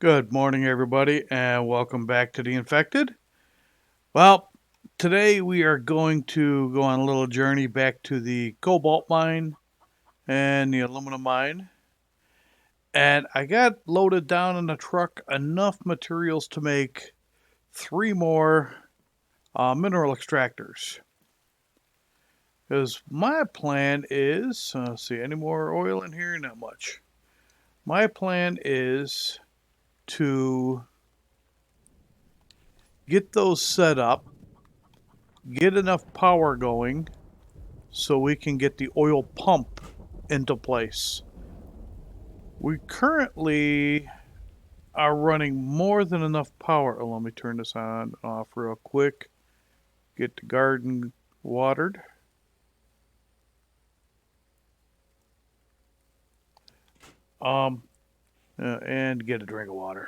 Good morning, everybody, and welcome back to The Infected. Well, today we are going to go on a little journey back to the cobalt mine and the aluminum mine. And I got loaded down in the truck enough materials to make three more mineral extractors. Because my plan is, see, any more oil in here? Not much. My plan is to get those set up, get enough power going so we can get the oil pump into place. We currently are running more than enough power. Oh, let me turn this on and off real quick. Get the garden watered. Um, and get a drink of water.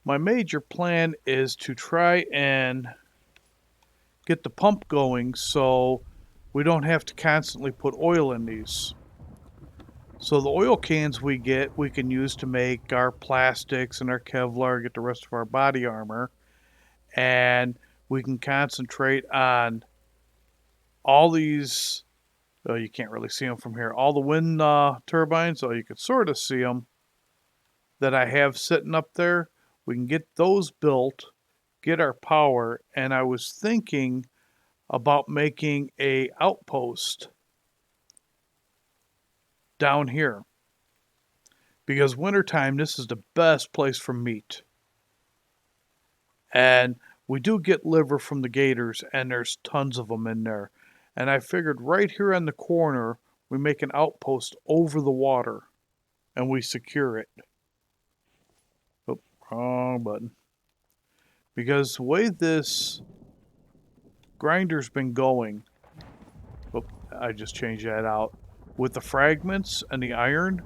My major plan is to try and get the pump going so we don't have to constantly put oil in these. So the oil cans we get, we can use to make our plastics and our Kevlar, get the rest of our body armor, and we can concentrate on all these. Oh, you can't really see them from here. All the wind turbines, oh, you can sort of see them that I have sitting up there. We can get those built, get our power, and I was thinking about making a outpost down here because wintertime this is the best place for meat. And we do get liver from the gators, and there's tons of them in there. And I figured right here on the corner, we make an outpost over the water and we secure it. Oh, wrong button. Because the way this grinder's been going, oh, I just changed that out. With the fragments and the iron,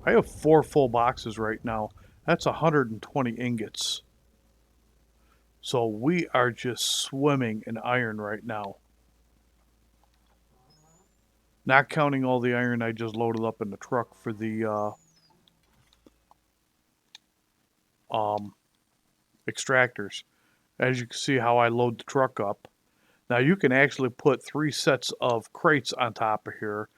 I have 4 full boxes right now. That's 120 ingots. So we are just swimming in iron right now. Not counting all the iron I just loaded up in the truck for the extractors. As you can see how I load the truck up. Now you can actually put 3 sets of crates on top of here,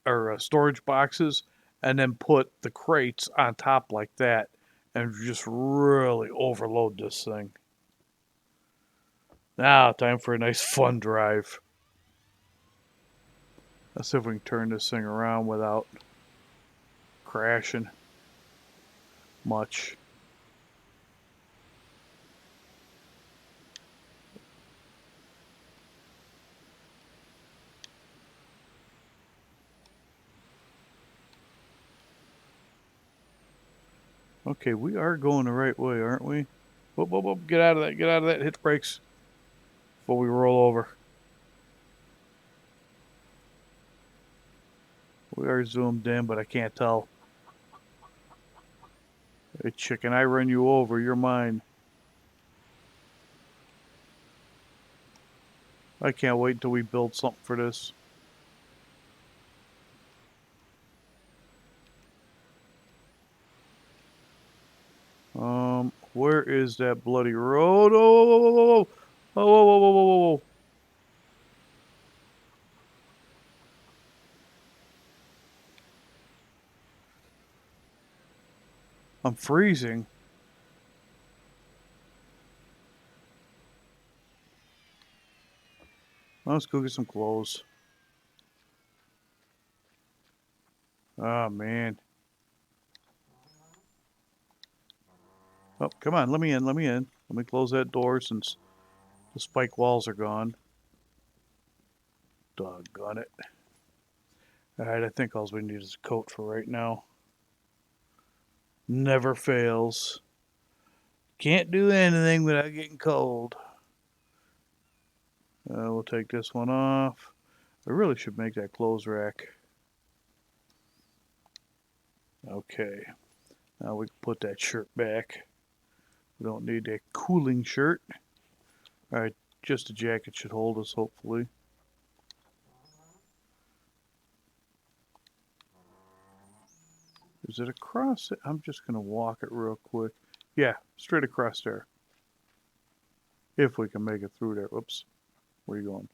or storage boxes, and then put the crates on top like that, and just really overload this thing. Now time for a nice fun drive. Let's see if we can turn this thing around without crashing much. Okay, we are going the right way, aren't we? Whoop, whoop, whoop. Get out of that, get out of that. Hit the brakes before we roll over. We are zoomed in, but I can't tell. Hey, chicken, I run you over. You're mine. I can't wait until we build something for this. Where is that bloody road? Oh, whoa, whoa, whoa, whoa, whoa, whoa, whoa, whoa, whoa, whoa. I'm freezing. Let's go get some clothes. Oh, man. Oh, come on, let me in, let me in. Let me close that door since the spike walls are gone. Doggone it. Alright, I think all we need is a coat for right now. Never fails. Can't do anything without getting cold. We'll take this one off. I really should make that clothes rack. Okay. Now we can put that shirt back. We don't need a cooling shirt. Alright, just a jacket should hold us, hopefully. Is it across it? I'm just going to walk it real quick. Yeah, straight across there. If we can make it through there. Whoops. Where are you going?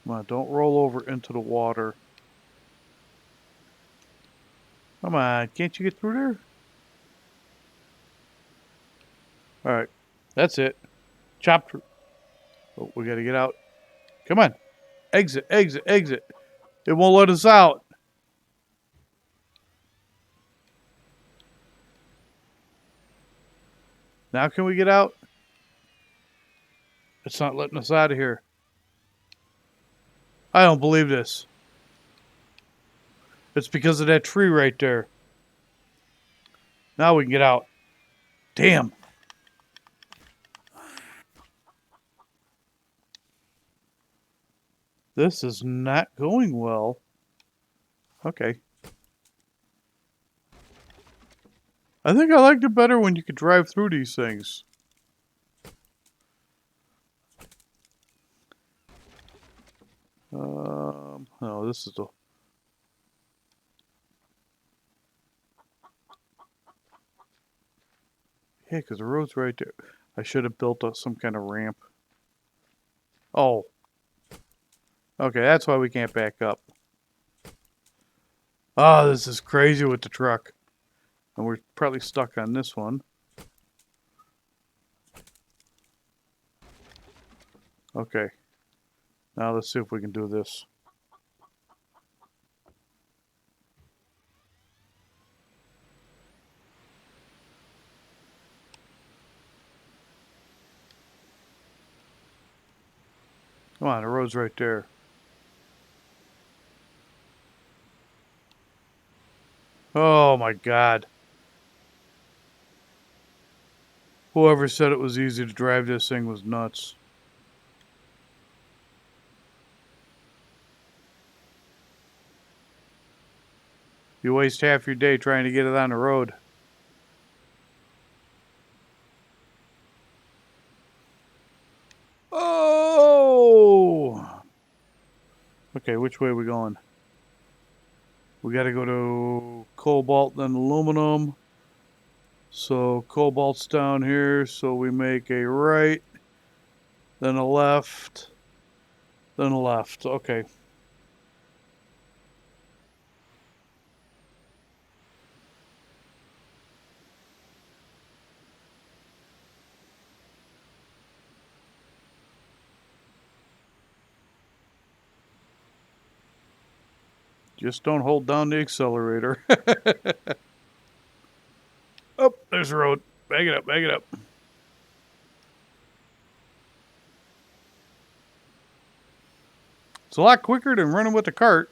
Come on, don't roll over into the water. Come on, can't you get through there? Alright, that's it. Chop through. Oh, we gotta get out. Come on. Exit, exit, exit. It won't let us out. Now can we get out? It's not letting us out of here. I don't believe this. It's because of that tree right there. Now we can get out. Damn. This is not going well. Okay. I think I liked it better when you could drive through these things. Oh, this is the... Yeah, because the road's right there. I should have built up some kind of ramp. Oh. Okay, that's why we can't back up. Oh, this is crazy with the truck. And we're probably stuck on this one. Okay. Now let's see if we can do this. Come on, the road's right there. Oh my God. Whoever said it was easy to drive this thing was nuts. You waste half your day trying to get it on the road. Oh! Okay, which way are we going? We gotta go to cobalt, then aluminum. So cobalt's down here, so we make a right, then a left, then a left. Okay. Just don't hold down the accelerator. Oh, there's the road. Back it up, back it up. It's a lot quicker than running with the cart.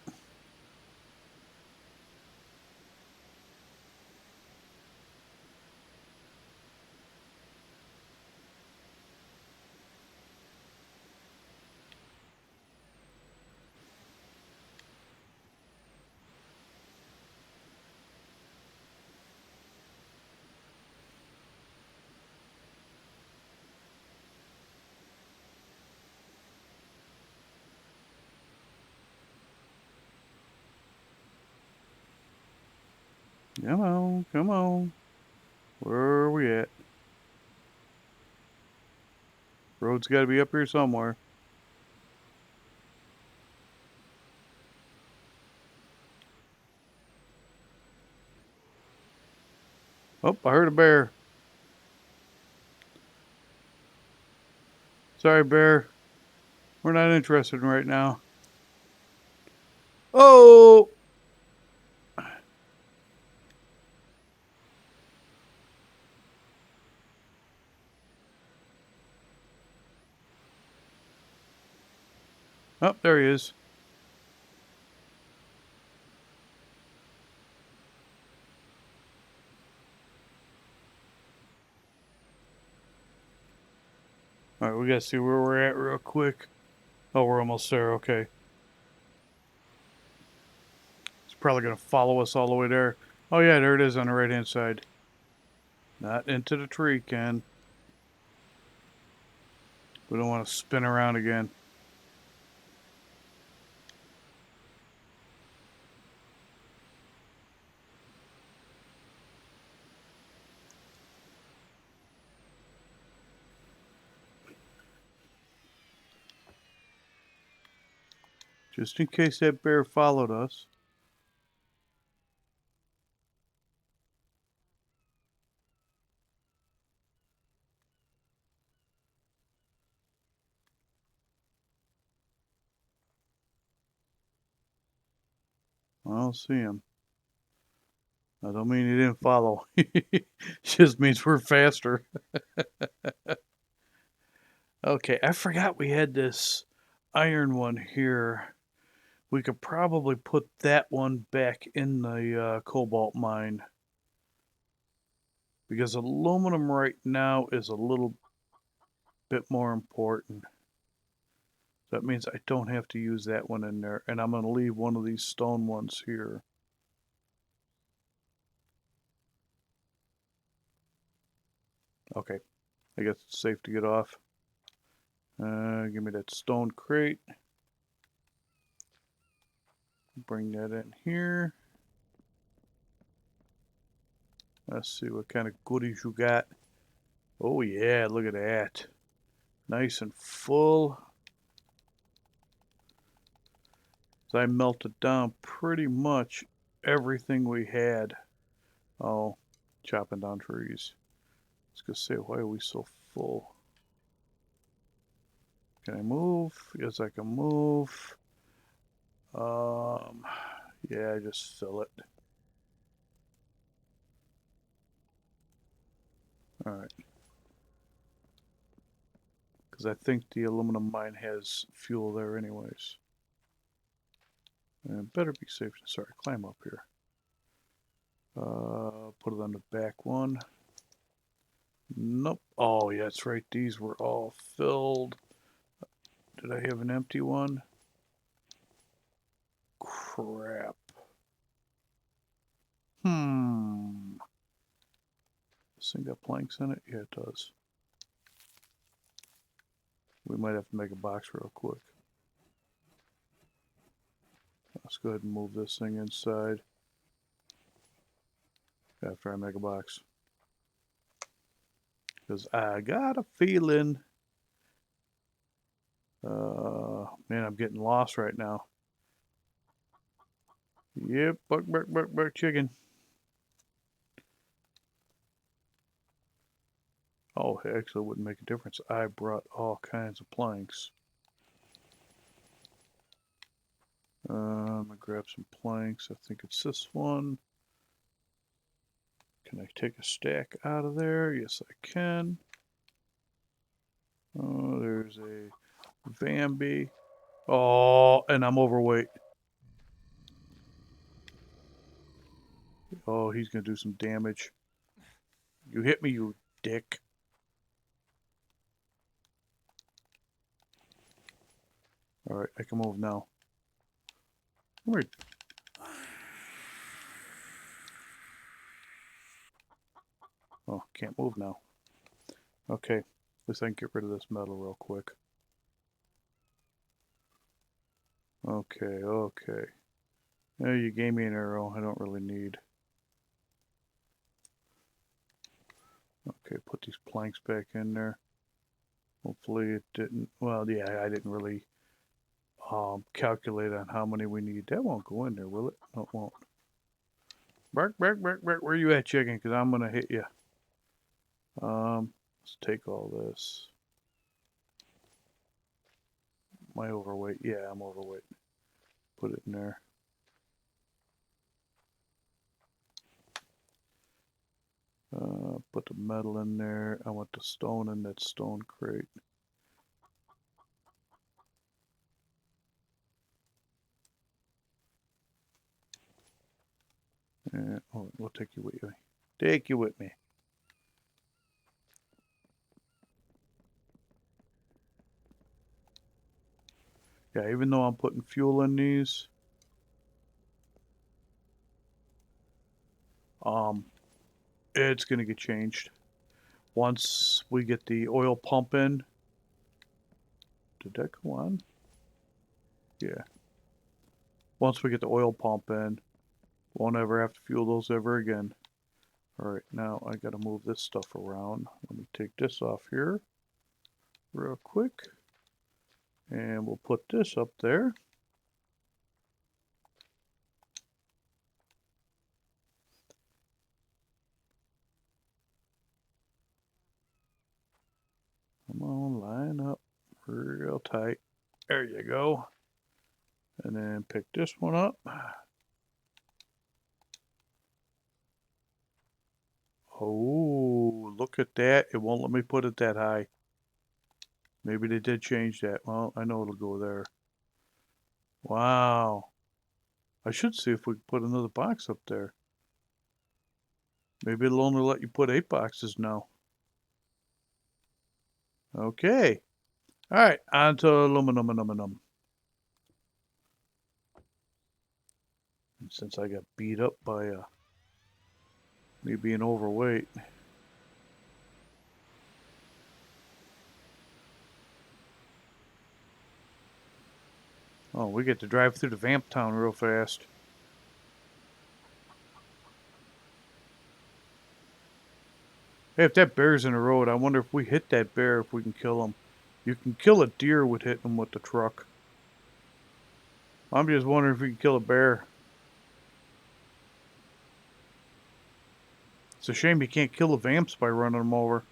Come on, come on. Where are we at? Road's got to be up here somewhere. Oh, I heard a bear. Sorry, bear. We're not interested right now. Oh! Oh, there he is. All right, we got to see where we're at real quick. Oh, we're almost there. Okay. It's probably going to follow us all the way there. Oh, yeah, there it is on the right-hand side. Not into the tree, Ken. We don't want to spin around again. Just in case that bear followed us. I don't see him. I don't mean he didn't follow. Just means we're faster. Okay, I forgot we had this iron one here. We could probably put that one back in the cobalt mine. Because aluminum right now is a little bit more important. That means I don't have to use that one in there. And I'm going to leave one of these stone ones here. Okay, I guess it's safe to get off. Give me that stone crate. Bring that in here. Let's see what kind of goodies you got. Oh yeah, look at that. Nice and full. So I melted down pretty much everything we had. Oh, chopping down trees. I was gonna say, why are we so full? Can I move? Yes, I can move. Yeah, just fill it. All right. Because I think the aluminum mine has fuel there anyways. And it better be safe. Sorry, climb up here. Put it on the back one. Nope. Oh, yeah, that's right. These were all filled. Did I have an empty one? Crap. This thing got planks in it? Yeah, it does. We might have to make a box real quick. Let's go ahead and move this thing inside after I make a box. Because I got a feeling... man, I'm getting lost right now. Yep, buck, chicken. Oh, actually, it wouldn't make a difference. I brought all kinds of planks. I'm gonna grab some planks. I think it's this one. Can I take a stack out of there? Yes, I can. Oh, there's a Bambi. Oh, and I'm overweight. Oh, he's gonna do some damage. You hit me, you dick. Alright, I can move now. Come here. Oh, can't move now. Okay, at least I can get rid of this metal real quick. Okay. Oh, you gave me an arrow I don't really need. Okay, put these planks back in there. Hopefully it didn't, well, yeah, I didn't really calculate on how many we need. That won't go in there, will it? No, it won't. Bark, where you at, chicken? Because I'm going to hit you. Let's take all this. Am I overweight? Yeah, I'm overweight. Put it in there. Put the metal in there. I want the stone in that stone crate. Oh, we'll take you with me. Take you with me. Yeah, even though I'm putting fuel in these, it's going to get changed. Once we get the oil pump in, did that go on? Yeah. Once we get the oil pump in, won't ever have to fuel those ever again. Alright, now I gotta move this stuff around. Let me take this off here real quick. And we'll put this up there. Come on, line up real tight. There you go. And then pick this one up. Oh, look at that. It won't let me put it that high. Maybe they did change that. Well, I know it'll go there. Wow. I should see if we can put another box up there. Maybe it'll only let you put 8 boxes now. Okay. All right, on to aluminum. And since I got beat up by me being overweight. Oh, we get to drive through the vamp town real fast. Hey, if that bear's in the road, I wonder if we hit that bear, if we can kill him. You can kill a deer with hitting him with the truck. I'm just wondering if we can kill a bear. It's a shame you can't kill the vamps by running them over.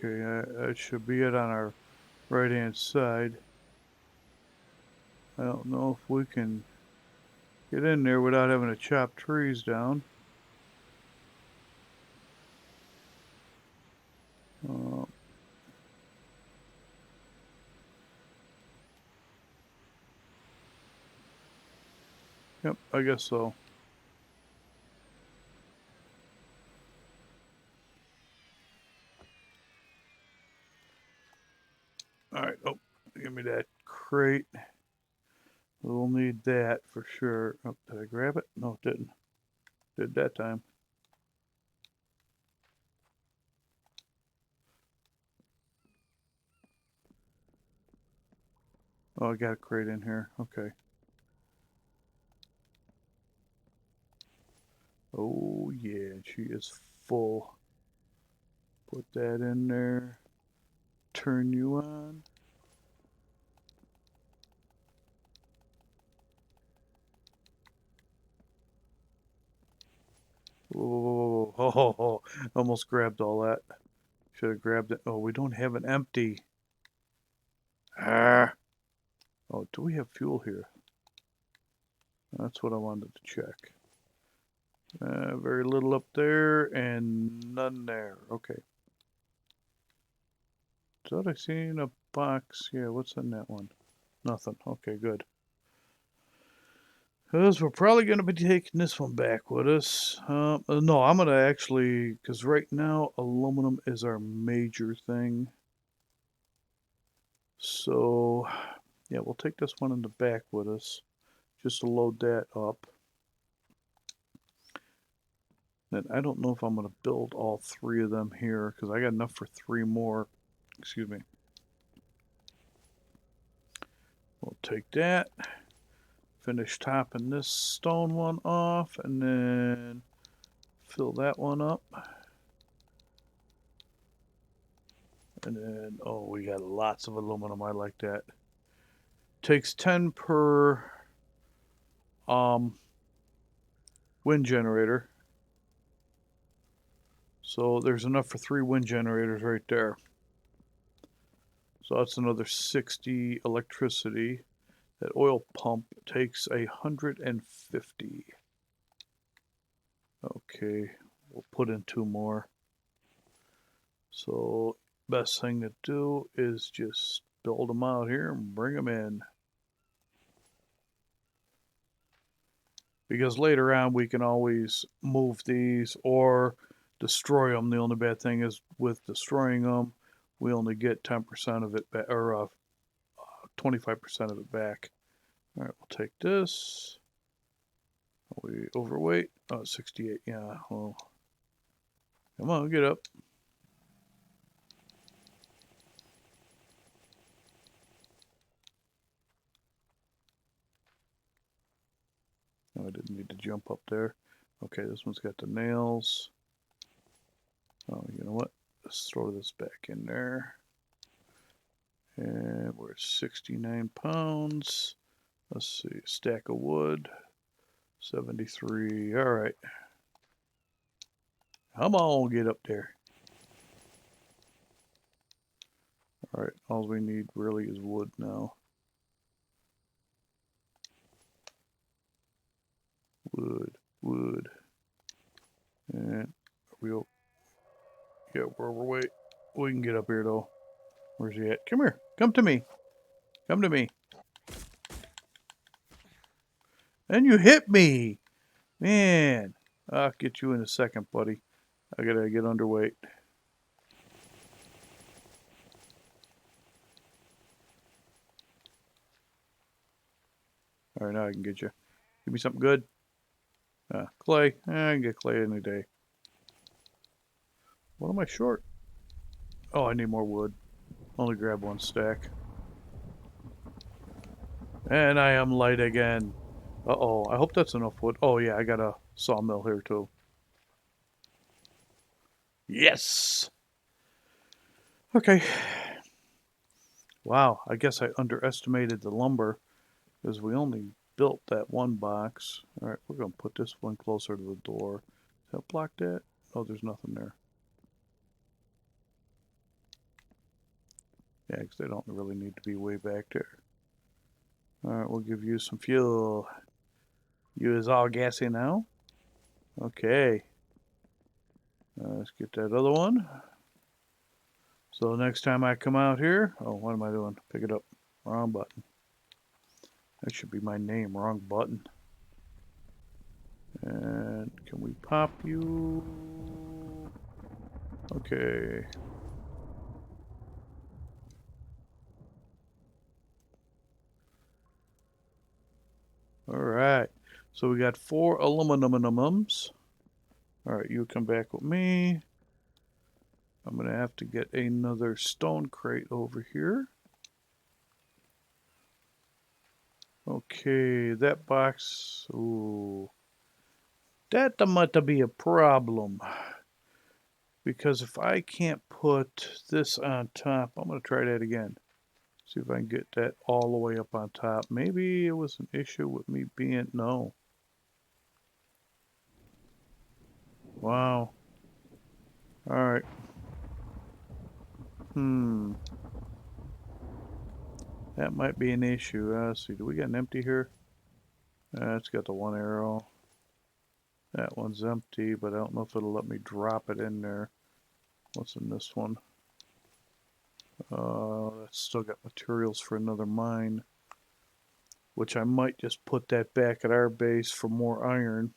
Okay, that should be it on our right-hand side. I don't know if we can get in there without having to chop trees down. Yep, I guess so. Alright, oh, give me that crate. We'll need that for sure. Oh, did I grab it? No, it didn't. Did that time. Oh, I got a crate in here. Okay. Oh, yeah, she is full. Put that in there. Turn you on. Whoa, whoa, whoa, whoa. Almost grabbed all that. Should have grabbed it. Oh, we don't have an empty. Ah. Oh, do we have fuel here? That's what I wanted to check. Very little up there and none there. Okay. Thought I seen a box. Yeah, what's in that one? Nothing. Okay, good. Because we're probably going to be taking this one back with us. No, I'm going to actually, because right now aluminum is our major thing. So, yeah, we'll take this one in the back with us just to load that up. Then I don't know if I'm going to build all 3 of them here because I got enough for 3 more. Excuse me. We'll take that. Finish topping this stone one off and then fill that one up. And then, oh, we got lots of aluminum. I like that. Takes 10 per wind generator. So there's enough for 3 wind generators right there. So that's another 60 electricity. That oil pump takes 150. Okay, we'll put in 2 more. So Best thing to do is just build them out here and bring them in. Because later on we can always move these or destroy them. The only bad thing is with destroying them, we only get 10% of it back, or 25% of it back. All right, we'll take this. Are we overweight? Oh, 68. Yeah. Well, come on, get up. Oh, I didn't need to jump up there. Okay, this one's got the nails. Oh, you know what? Let's throw this back in there. And we're 69 pounds. Let's see, stack of wood, 73. All right. Come on, get up there. All right, all we need really is wood now. Wood. And we'll, yeah, we're overweight. We can get up here though. Where's he at? Come here. Come to me. Come to me. And you hit me. Man. I'll get you in a second, buddy. I gotta get underweight. All right, now I can get you. Give me something good. Clay. I can get clay any day. What am I short? Oh, I need more wood. Only grab one stack. And I am light again. Uh-oh, I hope that's enough wood. Oh yeah, I got a sawmill here too. Yes! Okay. Wow, I guess I underestimated the lumber because we only built that one box. All right, we're going to put this one closer to the door. Does that block that? Oh, there's nothing there. Yeah, because they don't really need to be way back there. All right, we'll give you some fuel. You is all gassy now? Okay. Let's get that other one. So next time I come out here, oh, what am I doing? Pick it up. Wrong button. That should be my name. Wrong button. And can we pop you? Okay. All right. So we got 4 aluminums. All right, you come back with me. I'm going to have to get another stone crate over here. Okay, that box. Ooh. That might be a problem. Because if I can't put this on top, I'm going to try that again. See if I can get that all the way up on top. Maybe it was an issue with me being... No. Wow. Alright. That might be an issue. Let's see. Do we got an empty here? It's got the one arrow. That one's empty, but I don't know if it'll let me drop it in there. What's in this one? That's still got materials for another mine, which I might just put that back at our base for more iron.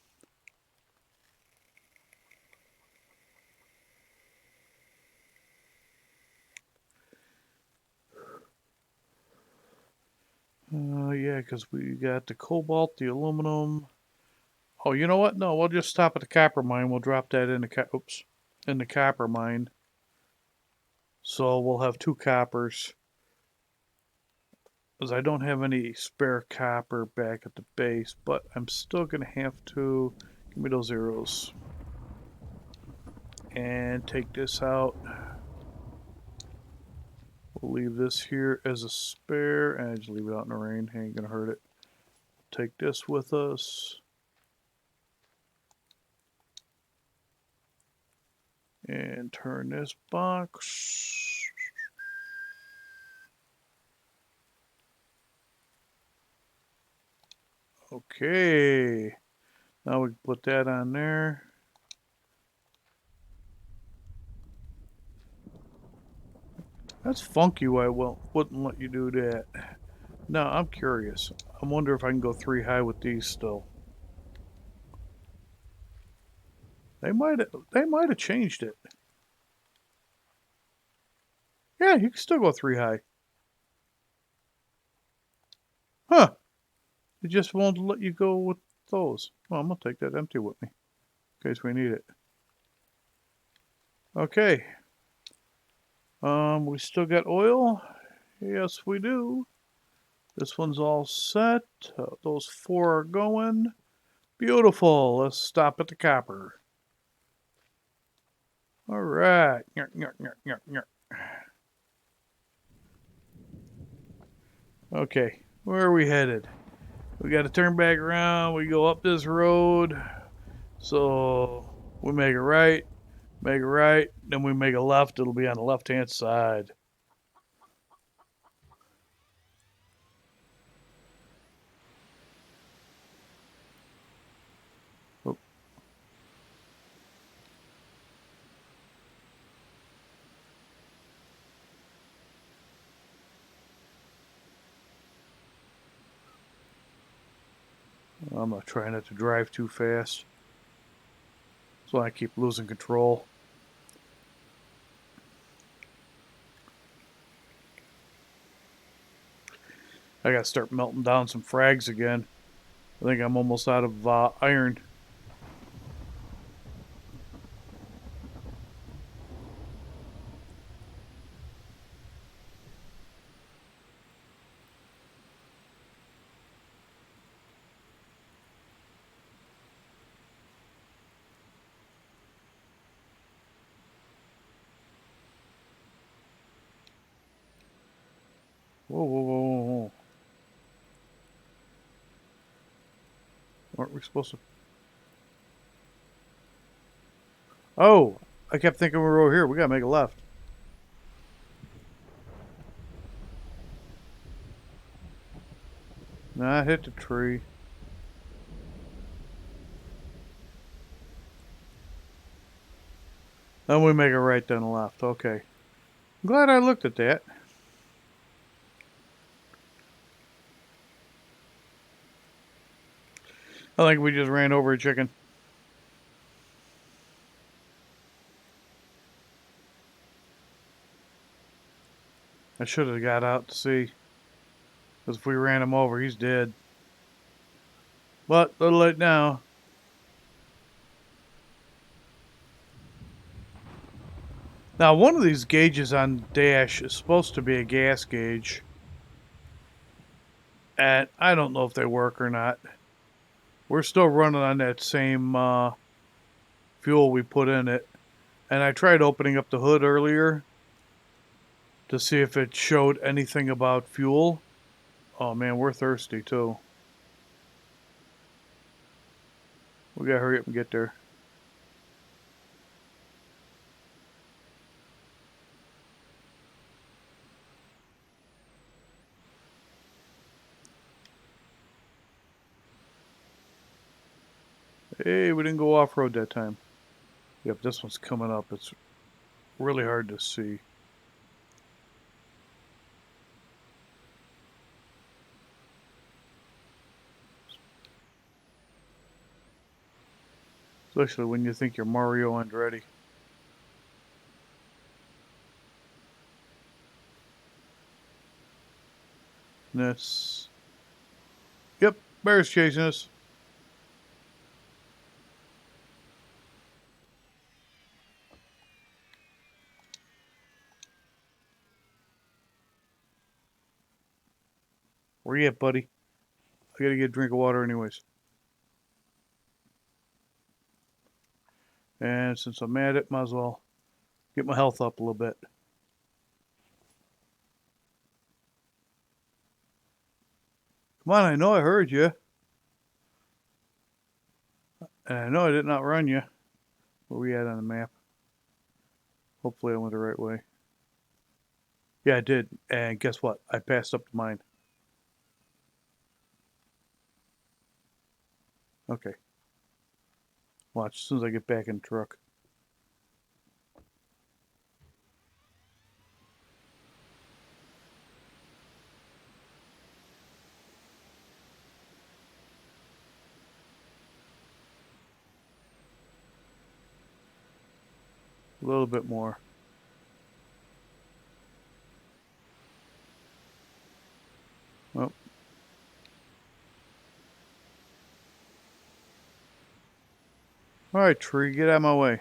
Yeah, because we got the cobalt, the aluminum. Oh, you know what? No, we'll just stop at the copper mine. We'll drop that in the copper mine. So we'll have 2 coppers. Because I don't have any spare copper back at the base, but I'm still going to have to... Give me those arrows. And take this out. We'll leave this here as a spare, and just leave it out in the rain. Ain't gonna hurt it. Take this with us. And turn this box. Okay. Now we can put that on there. That's funky why it wouldn't let you do that. Now, I'm curious. I wonder if I can go 3 high with these still. They might have changed it. Yeah, you can still go 3 high. Huh. It just won't let you go with those. Well, I'm going to take that empty with me in case we need it. Okay. We still got oil? Yes, we do. This one's all set. Those 4 are going. Beautiful. Let's stop at the copper. All right. Okay. Where are we headed? We got to turn back around. We go up this road. So we make a right, then we make a left. It'll be on the left-hand side. Oh. I'm going to try not to drive too fast. So I keep losing control. I got to start melting down some frags again. I think I'm almost out of iron. Whoa, whoa, whoa, whoa, whoa. Aren't we supposed to? Oh, I kept thinking we were over here. We got to make a left. Nah, I hit the tree. Then we make a right, then a left. Okay. I'm glad I looked at that. I think we just ran over a chicken. I should have got out to see. Because if we ran him over, he's dead. But a little late now. Now, one of these gauges on Dash is supposed to be a gas gauge. And I don't know if they work or not. We're still running on that same fuel we put in it. And I tried opening up the hood earlier to see if it showed anything about fuel. Oh man, we're thirsty too. We gotta hurry up and get there. Hey, we didn't go off-road that time. Yep, this one's coming up. It's really hard to see. Especially when you think you're Mario Andretti. And that's... Yep, bear's chasing us. Where you at, buddy? I gotta get a drink of water anyways. And since I'm at it, might as well get my health up a little bit. Come on, I know I heard you. And I know I didn't outrun you. Where we at on the map? Hopefully I went the right way. Yeah, I did. And guess what? I passed up the mine. Okay. Watch, as soon as I get back in the truck. A little bit more. Oh. Alright, tree, get out of my way.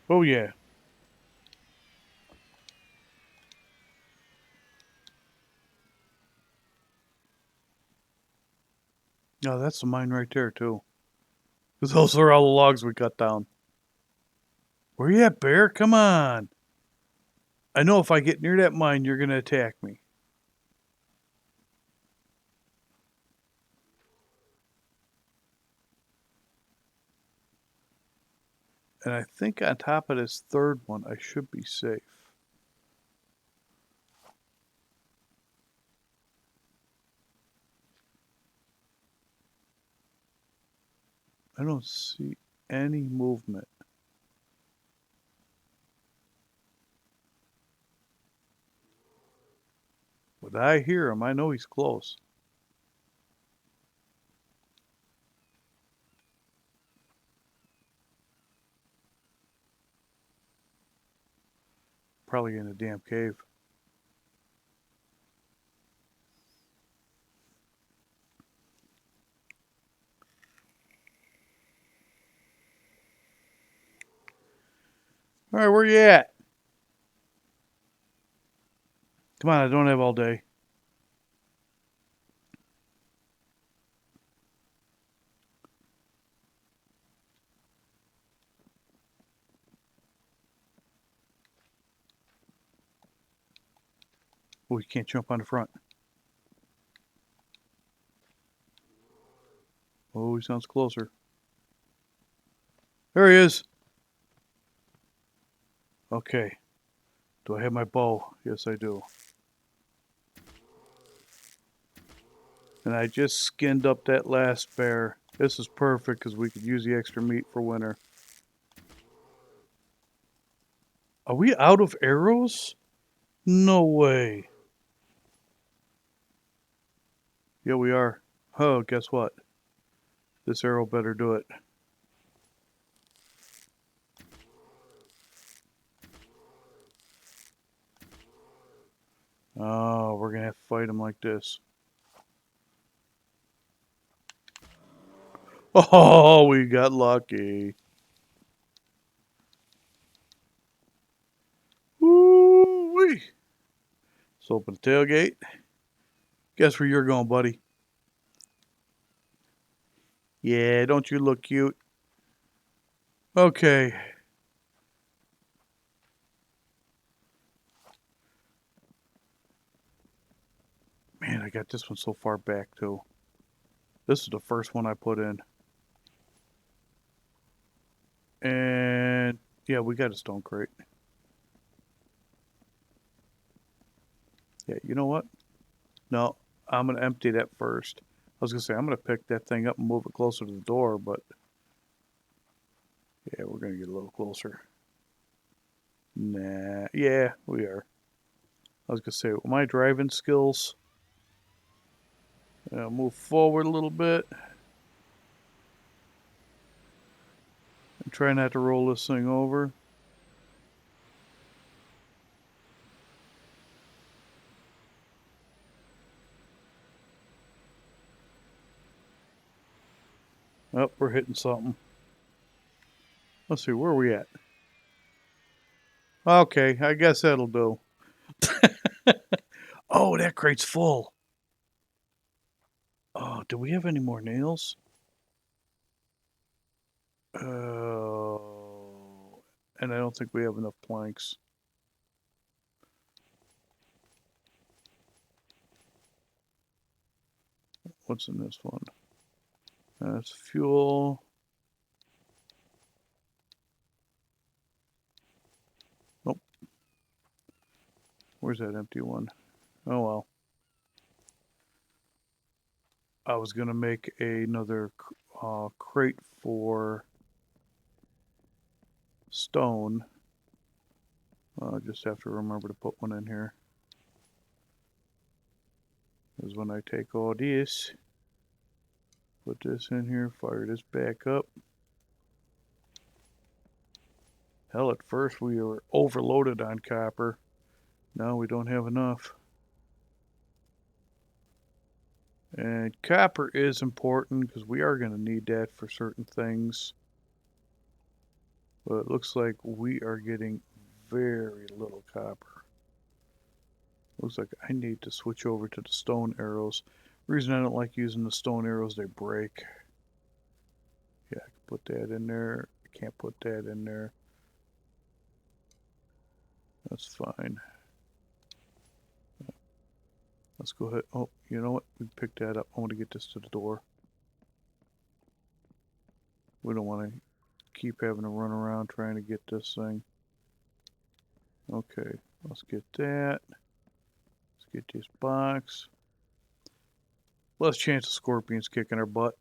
Oh, yeah. No, that's the mine right there, too. Because those are all the logs we cut down. Where you at, bear? Come on. I know if I get near that mine, you're going to attack me. And I think on top of this third one, I should be safe. I don't see any movement. But I hear him. I know he's close. Probably in a damn cave. All right, where you at? Come on, I don't have all day. Oh, you can't jump on the front. Oh, he sounds closer. There he is. Okay. Do I have my bow? Yes, I do. And I just skinned up that last bear. This is perfect because we could use the extra meat for winter. Are we out of arrows? No way. Yeah, we are. Oh, guess what? This arrow better do it. Oh, we're going to have to fight him like this. Oh, we got lucky. Woo-wee. Let's open the tailgate. Guess where you're going, buddy? Yeah, don't you look cute? Okay. Man, I got this one so far back, too. This is the first one I put in. And, yeah, we got a stone crate. Yeah, you know what? No, I'm going to empty that first. I was going to say, I'm going to pick that thing up and move it closer to the door, but... yeah, we're going to get a little closer. Nah, yeah, we are. I was going to say, with my driving skills... move forward a little bit. And try not to roll this thing over. Oh, we're hitting something. Let's see, where are we at? Okay, I guess that'll do. Oh, that crate's full. Oh, do we have any more nails? Oh, and I don't think we have enough planks. What's in this one? That's fuel. Nope. Where's that empty one? Oh well. I was gonna make another crate for stone. Just have to remember to put one in here. Because when I take all this, Put this in here, fire this back up. Hell, at first we were overloaded on copper. Now we don't have enough. And copper is important because we are going to need that for certain things. But it looks like we are getting very little copper. Looks like I need to switch over to the stone arrows. The reason I don't like using the stone arrows, they break. Yeah, I can put that in there. I can't put that in there. That's fine. Let's go ahead. Oh, you know what? We picked that up. I want to get this to the door. We don't want to keep having to run around trying to get this thing. Okay, let's get that. Let's get this box. Less chance of scorpions kicking our butt.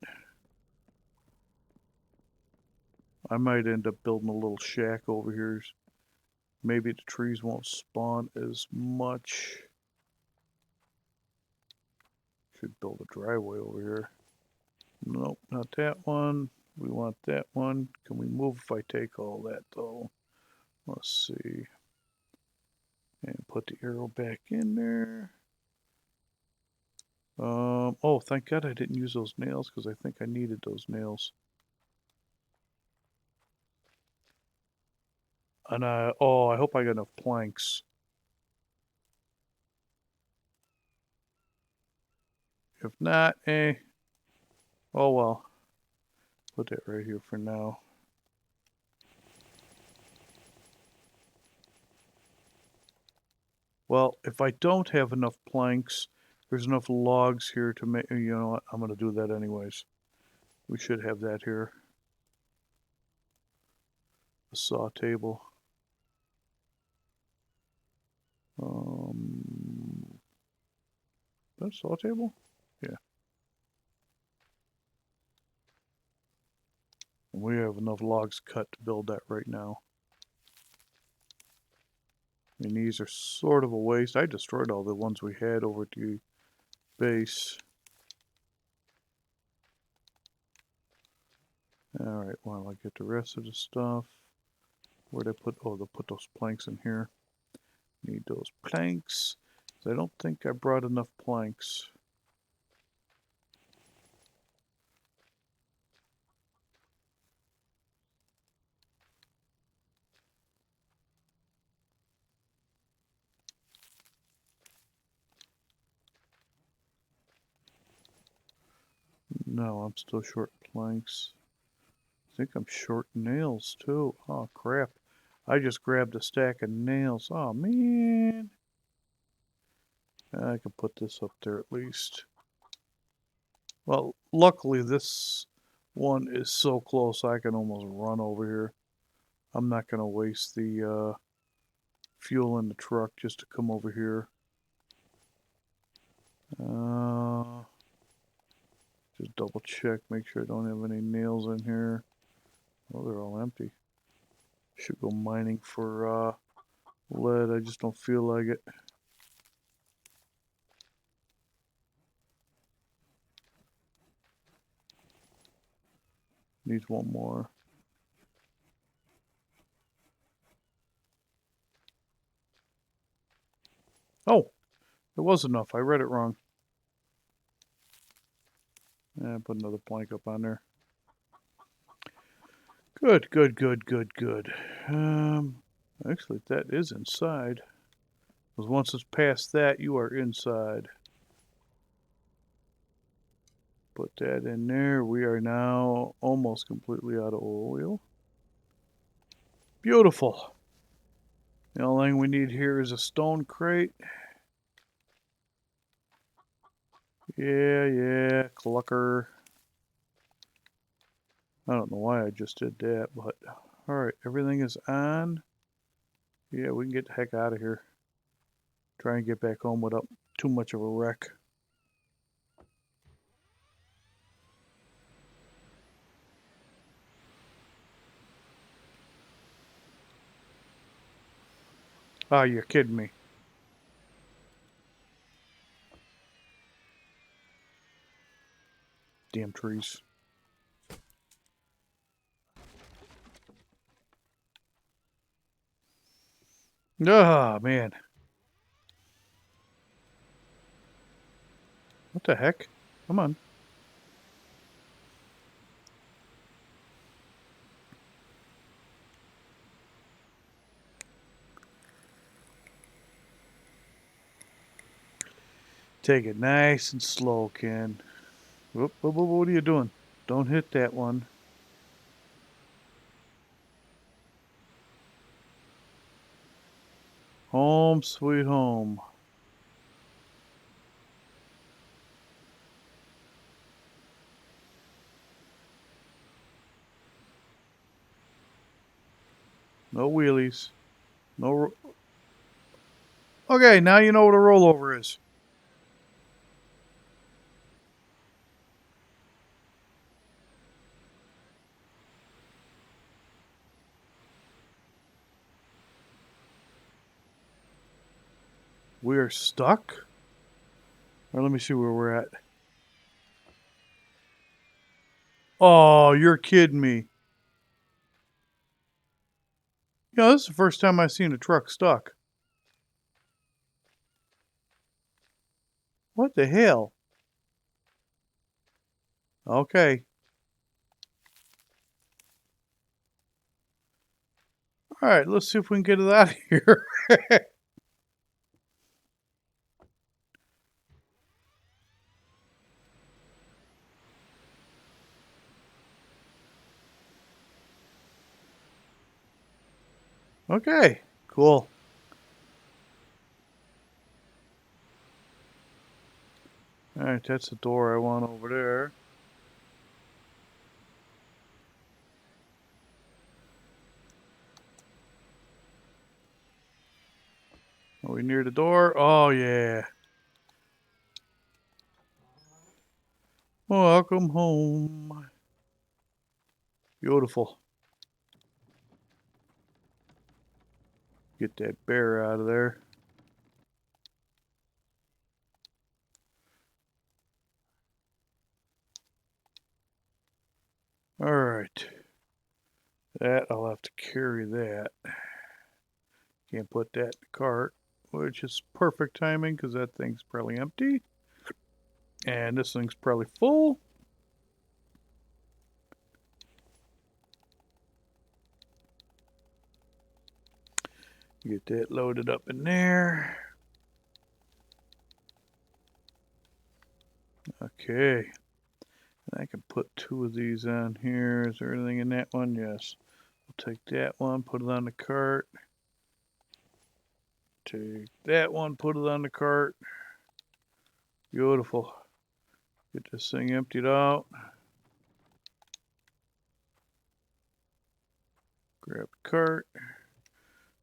I might end up building a little shack over here. Maybe the trees won't spawn as much. Should build a driveway over here. Nope, not that one. We want that one. Can we move if I take all that though? Let's see. And put the arrow back in there. Oh, thank God I didn't use those nails because I think I needed those nails. And I hope I got enough planks. If not, oh well. Put that right here for now. Well, if I don't have enough planks, there's enough logs here to make, you know what, I'm going to do that anyways. We should have that here. A saw table. That a saw table? Yeah. And we have enough logs cut to build that right now. I mean, these are sort of a waste. I destroyed all the ones we had over at the base. Alright, while I get the rest of the stuff. Where'd I put, oh, they'll put those planks in here. Need those planks. I don't think I brought enough planks. No, I'm still short planks. I think I'm short nails too. Oh crap. I just grabbed a stack of nails. Oh man. I can put this up there at least. Well, luckily this one is so close I can almost run over here. I'm not going to waste the fuel in the truck just to come over here. Just double check, make sure I don't have any nails in here. Oh, they're all empty. Should go mining for lead. I just don't feel like it. Needs one more. Oh, it was enough. I read it wrong. Put another plank up on there. Good, good, good, good, good. Actually, that is inside. Because once it's past that, you are inside. Put that in there. We are now almost completely out of oil. Beautiful. The only thing we need here is a stone crate. Yeah, clucker. I don't know why I just did that, but alright, everything is on. Yeah, we can get the heck out of here. Try and get back home without too much of a wreck. Ah, you're kidding me. Damn damn trees. Oh, man. What the heck? Come on. Take it nice and slow, Ken. Whoop, whoop, whoop, what are you doing? Don't hit that one. Home sweet home. No wheelies. No. Okay, now you know what a rollover is. We're stuck? Or let me see where we're at. Oh, you're kidding me. You know, this is the first time I've seen a truck stuck. What the hell? Okay. All right, let's see if we can get it out of here. Okay, cool. All right, that's the door I want over there. Are we near the door? Oh, yeah. Welcome home. Beautiful. Get that bear out of there. All right. That, I'll have to carry that. Can't put that in the cart, which is perfect timing because that thing's probably empty. And this thing's probably full. Get that loaded up in there. Okay. I can put 2 of these on here. Is there anything in that one? Yes. We'll take that one, put it on the cart. Take that one, put it on the cart. Beautiful. Get this thing emptied out. Grab the cart.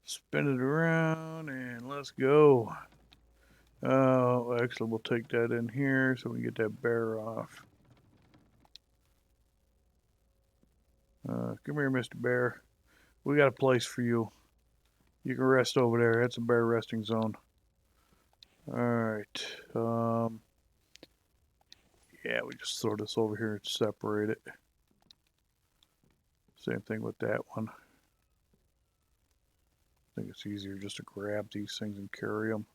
Spin it around and let's go. Actually, we'll take that in here so we can get that bear off. Come here, Mr. Bear. We got a place for you. You can rest over there. That's a bear resting zone. Alright. Yeah, we just throw this over here and separate it. Same thing with that one. I think it's easier just to grab these things and carry them.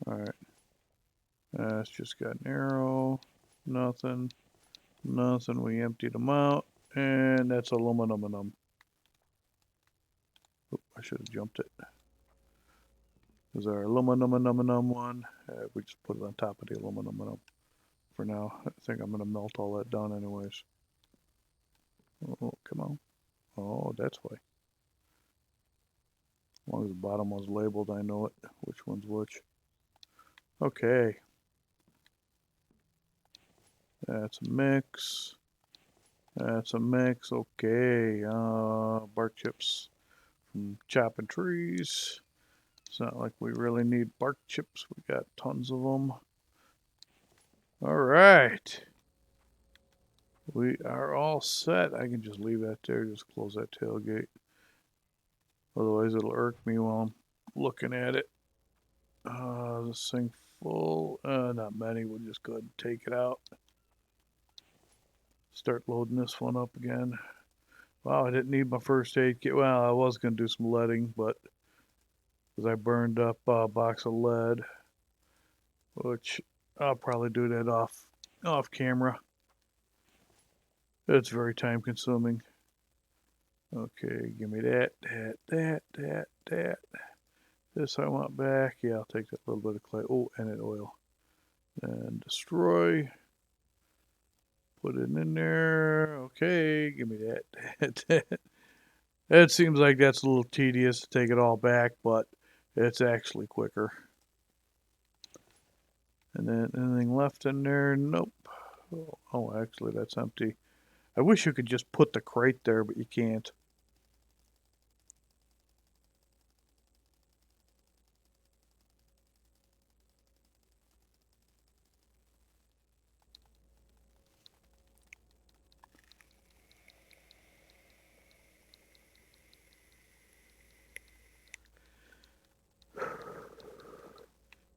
Alright. It's just got an arrow. Nothing. Nothing. We emptied them out. And that's aluminum. Oop, I should have jumped it. There's our aluminum one. We just put it on top of the aluminum for now. I think I'm going to melt all that down anyways. Oh, come on. Oh, that's why. As long as the bottom one's labeled, I know it. Which one's which. Okay. That's a mix. That's a mix. Okay. Bark chips from chopping trees. It's not like we really need bark chips. We got tons of them. All right. We are all set. I can just leave that there. Just close that tailgate. Otherwise, it'll irk me while I'm looking at it. This thing full. Not many. We'll just go ahead and take it out. Start loading this one up again. Wow, I didn't need my first aid kit. Well, I was going to do some leading, but because I burned up a box of lead, which I'll probably do that off camera. It's very time consuming. Okay, give me that. This I want back. Yeah, I'll take that little bit of clay. Oh, and an oil. And destroy. Put it in there. Okay, give me that. It seems like that's a little tedious to take it all back, but it's actually quicker. And then anything left in there? Nope. Oh, actually, that's empty. I wish you could just put the crate there, but you can't.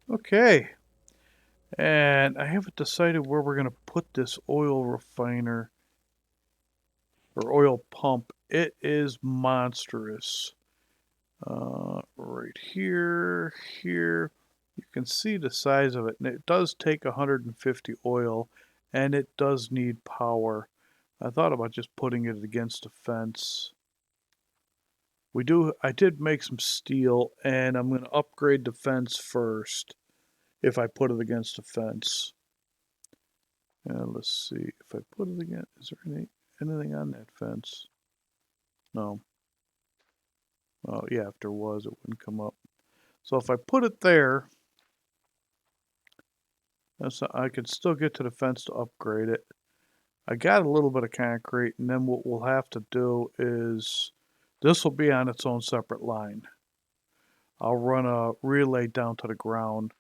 Okay. And I haven't decided where we're going to put this oil refiner or oil pump. It is monstrous. Right here, here. You can see the size of it. And it does take 150 oil, and it does need power. I thought about just putting it against a fence. I did make some steel, and I'm going to upgrade the fence first if I put it against a fence. And let's see, if I put it against, is there anything on that fence? No. Oh, yeah, if there was, it wouldn't come up. So if I put it there, I could still get to the fence to upgrade it. I got a little bit of concrete, and then what we'll have to do is, this will be on its own separate line. I'll run a relay down to the ground,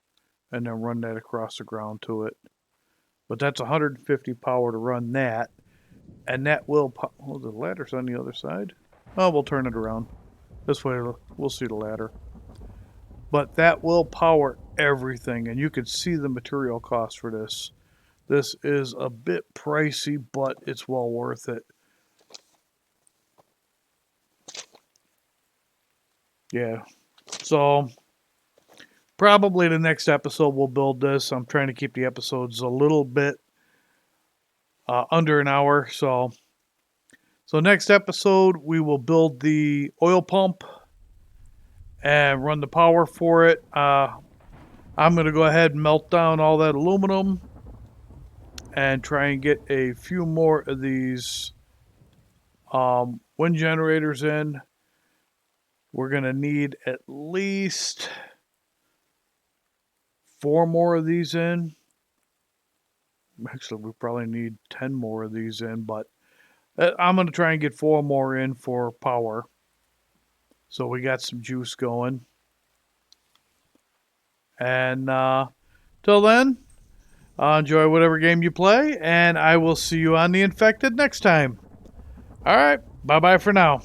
and then run that across the ground to it. But that's 150 power to run that, and that will, oh, the ladder's on the other side. Oh, we'll turn it around. This way we'll see the ladder. But that will power everything, and you can see the material cost for this. This is a bit pricey, but it's well worth it. Yeah. So probably the next episode we'll build this. I'm trying to keep the episodes a little bit under an hour. So next episode we will build the oil pump and run the power for it. I'm going to go ahead and melt down all that aluminum and try and get a few more of these wind generators in. We're going to need at least 4 more of these in. Actually, we probably need 10 more of these in, but I'm going to try and get 4 more in for power. So we got some juice going. And till then, enjoy whatever game you play, and I will see you on The Infected next time. All right, bye-bye for now.